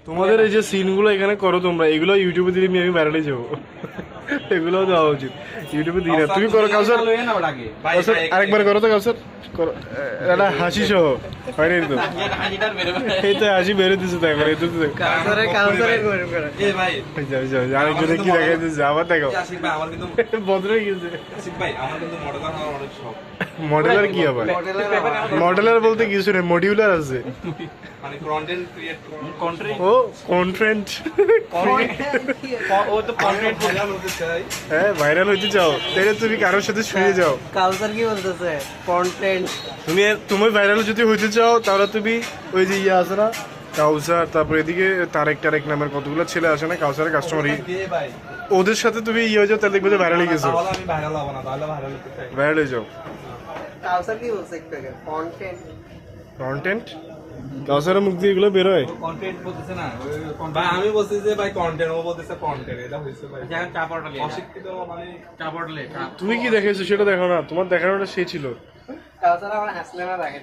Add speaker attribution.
Speaker 1: তোমাদের এই যে সিনগুলো এখানে করো তোমরা, এগুলো ইউটিউবে দিলে আমি বাইরে যাবো। এগুলো দেওয়া উচিত ইউটিউবে দিই না। তুমি করো কাউসার, আরেকবার করো তো কাউসার, করো একটা হাসি সহ হয়নি তো, এই তো হাসি বেরো দিচ্ছে তো এখন, এই তো আরেকজনে কি দেখা দিচ্ছে আবার দেখো বদলে গেছে। মডেলার কি আবার? মডেলার বলতে কিছু নেই, মডিউলার আছে। ও কন্টেন্ট, হ্যাঁ ভাইরাল হইতে চাও তাহলে তুমি কারোর সাথে শুয়ে যাও।
Speaker 2: কালচার কি বলতেছে? কন্টেন্ট।
Speaker 1: তুমি ভাইরাল যদি হইতে চাও তাহলে তুমি ওই যে ইয়ে আছে না কাউসার, তারপর এদিকে তারেক টারেক নামের কতগুলো ছেলে আসে না কাউসারের কাস্টমারই, ওদের সাথে তুমি ইয়ে হয়ে যাও, তাহলে দেখবে যে ভাইরাল হয়ে গেছো। ভাইরাল হয়ে যাও।
Speaker 2: কালচার কি বলছে একটু আগে? কন্টেন্ট।
Speaker 1: কন্টেন্ট কাউসারের মুখ দিয়ে এগুলো বেরোয়।
Speaker 3: কন্টেন্ট বলতেছে না ভাই, আমি বলছি যে ভাই কন্টেন্ট, ও বলতেছে কন্টেন্ট। এটা হইছে ভাই যেমন চাপড়লে অশিক্ষিত মানে চাপড়লে।
Speaker 1: তুমি কি দেখেছো সেটা দেখো না, তোমার দেখানোটা সেই ছিল।
Speaker 2: কালচার আমার হাসলে না রাখে